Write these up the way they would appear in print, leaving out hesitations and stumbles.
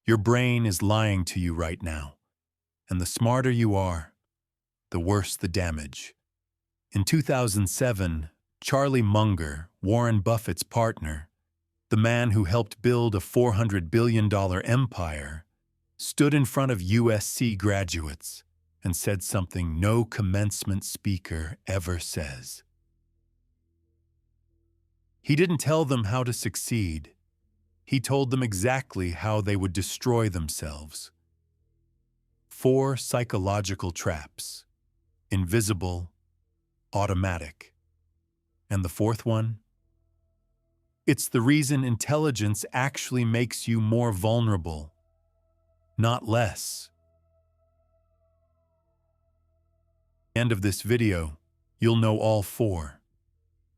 Your brain is lying to you right now, and the smarter you are, the worse the damage. In 2007, Charlie Munger, Warren Buffett's partner, the man who helped build a $400 billion empire, stood in front of USC graduates and said something no commencement speaker ever says. He didn't tell them how to succeed. He told them exactly how they would destroy themselves. 4 psychological traps: invisible, automatic. And the 4th one? It's the reason intelligence actually makes you more vulnerable, not less. At the end of this video, you'll know all 4.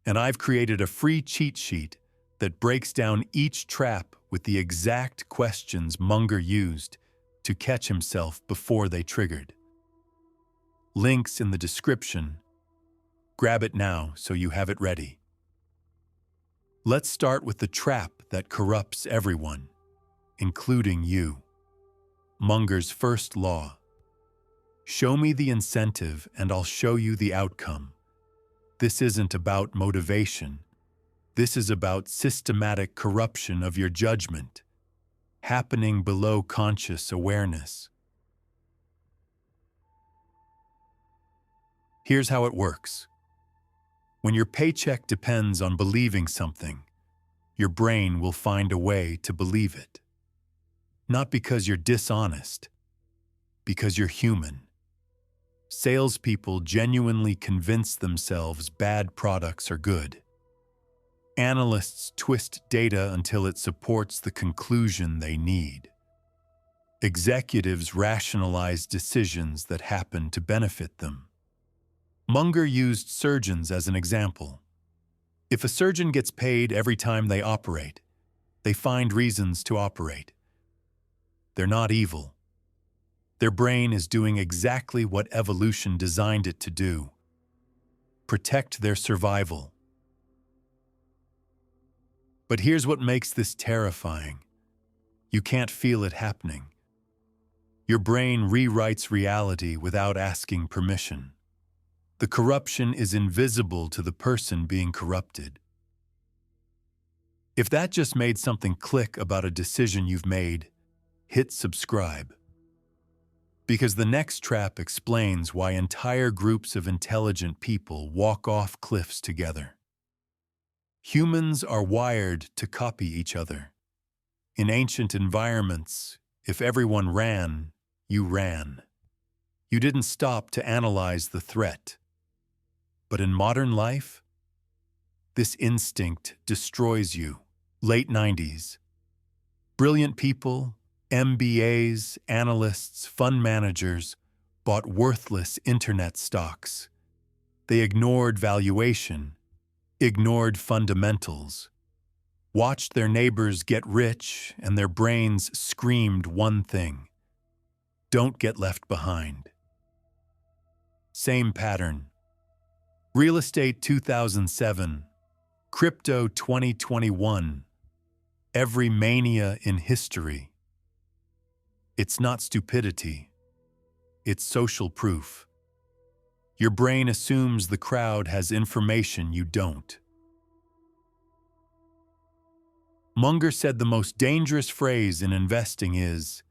And I've created a free cheat sheet that breaks down each trap with the exact questions Munger used to catch himself before they triggered. Links in the description. Grab it now so you have it ready. Let's start with the trap that corrupts everyone, including you. Munger's first law. Show me the incentive and I'll show you the outcome. This isn't about motivation. This is about systematic corruption of your judgment, happening below conscious awareness. Here's how it works. When your paycheck depends on believing something, your brain will find a way to believe it. Not because you're dishonest, because you're human. Salespeople genuinely convince themselves bad products are good. Analysts twist data until it supports the conclusion they need. Executives rationalize decisions that happen to benefit them. Munger used surgeons as an example. If a surgeon gets paid every time they operate, they find reasons to operate. They're not evil. Their brain is doing exactly what evolution designed it to do: protect their survival. But here's what makes this terrifying. You can't feel it happening. Your brain rewrites reality without asking permission. The corruption is invisible to the person being corrupted. If that just made something click about a decision you've made, hit subscribe. Because the next trap explains why entire groups of intelligent people walk off cliffs together. Humans are wired to copy each other. In ancient environments, if everyone ran, you ran. You didn't stop to analyze the threat. But in modern life, this instinct destroys you. Late 90s. Brilliant people, MBAs, analysts, fund managers bought worthless internet stocks. They ignored valuation, ignored fundamentals, watched their neighbors get rich, and their brains screamed one thing: don't get left behind. Same pattern. Real estate 2007, crypto 2021, every mania in history. It's not stupidity. It's social proof. Your brain assumes the crowd has information you don't. Munger said the most dangerous phrase in investing is,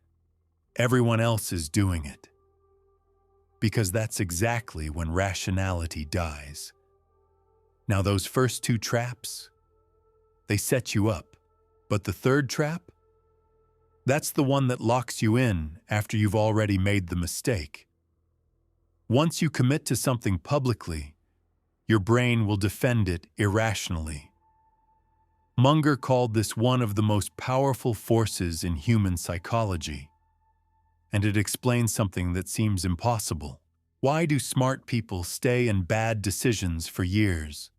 "Everyone else is doing it." Because that's exactly when rationality dies. Now those first 2 traps, they set you up. But the 3rd trap? That's the one that locks you in after you've already made the mistake. Once you commit to something publicly, your brain will defend it irrationally. Munger called this one of the most powerful forces in human psychology. And it explains something that seems impossible. Why do smart people stay in bad decisions for years?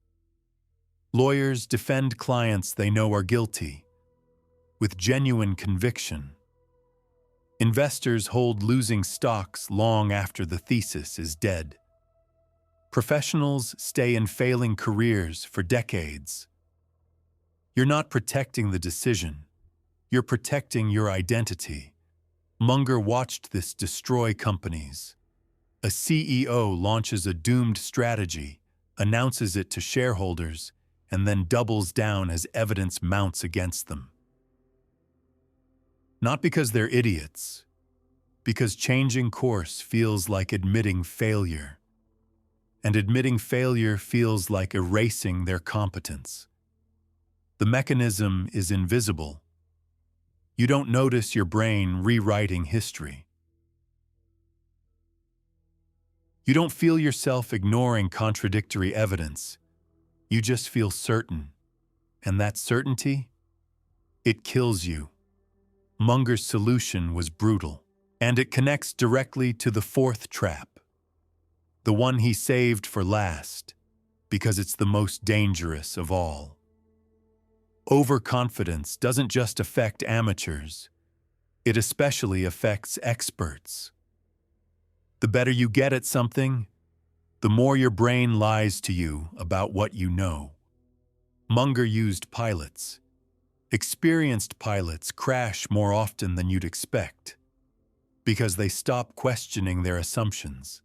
Lawyers defend clients they know are guilty, with genuine conviction. Investors hold losing stocks long after the thesis is dead. Professionals stay in failing careers for decades. You're not protecting the decision. You're protecting your identity. Munger watched this destroy companies. A CEO launches a doomed strategy, announces it to shareholders, and then doubles down as evidence mounts against them. Not because they're idiots, because changing course feels like admitting failure. And admitting failure feels like erasing their competence. The mechanism is invisible. You don't notice your brain rewriting history. You don't feel yourself ignoring contradictory evidence. You just feel certain. And that certainty? It kills you. Munger's solution was brutal, and it connects directly to the fourth trap, the one he saved for last, because it's the most dangerous of all. Overconfidence doesn't just affect amateurs, it especially affects experts. The better you get at something, the more your brain lies to you about what you know. Munger used pilots. Experienced pilots crash more often than you'd expect because they stop questioning their assumptions.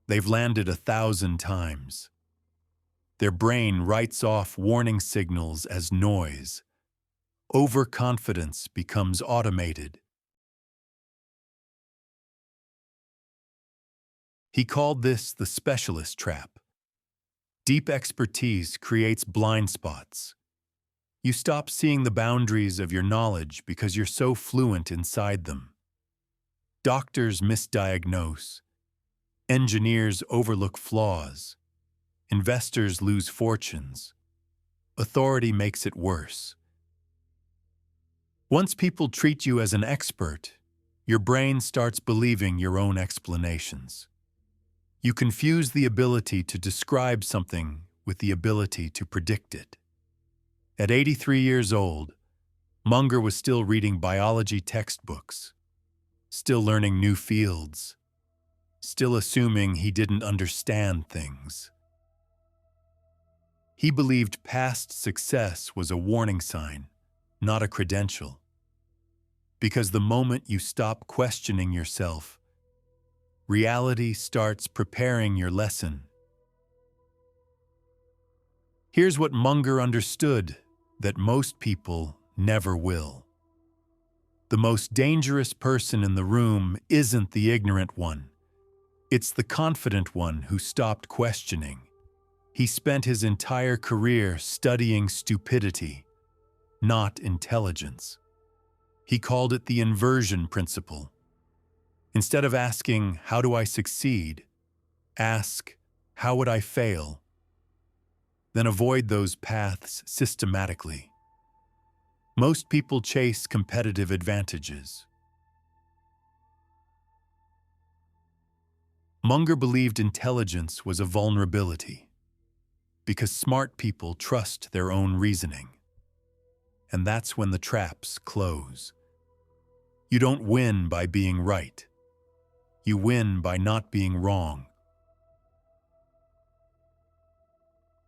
They've landed 1,000 times. Their brain writes off warning signals as noise. Overconfidence becomes automated. He called this the specialist trap. Deep expertise creates blind spots. You stop seeing the boundaries of your knowledge because you're so fluent inside them. Doctors misdiagnose. Engineers overlook flaws. Investors lose fortunes. Authority makes it worse. Once people treat you as an expert, your brain starts believing your own explanations. You confuse the ability to describe something with the ability to predict it. At 83 years old, Munger was still reading biology textbooks, still learning new fields, still assuming he didn't understand things. He believed past success was a warning sign, not a credential. Because the moment you stop questioning yourself, reality starts preparing your lesson. Here's what Munger understood that most people never will. The most dangerous person in the room isn't the ignorant one. It's the confident one who stopped questioning. He spent his entire career studying stupidity, not intelligence. He called it the Inversion Principle. Instead of asking, "How do I succeed?" ask, "How would I fail?" Then avoid those paths systematically. Most people chase competitive advantages. Munger believed intelligence was a vulnerability because smart people trust their own reasoning. And that's when the traps close. You don't win by being right. You win by not being wrong.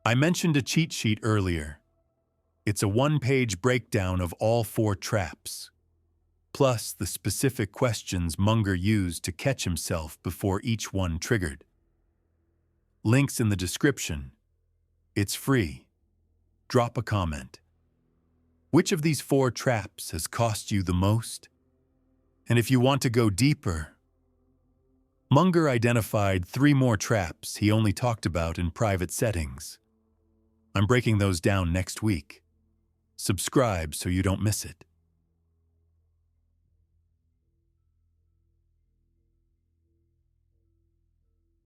I mentioned a cheat sheet earlier. It's a one-page breakdown of all 4 traps, plus the specific questions Munger used to catch himself before each one triggered. Links in the description. It's free. Drop a comment. Which of these 4 traps has cost you the most? And if you want to go deeper, Munger identified 3 more traps he only talked about in private settings. I'm breaking those down next week. Subscribe so you don't miss it.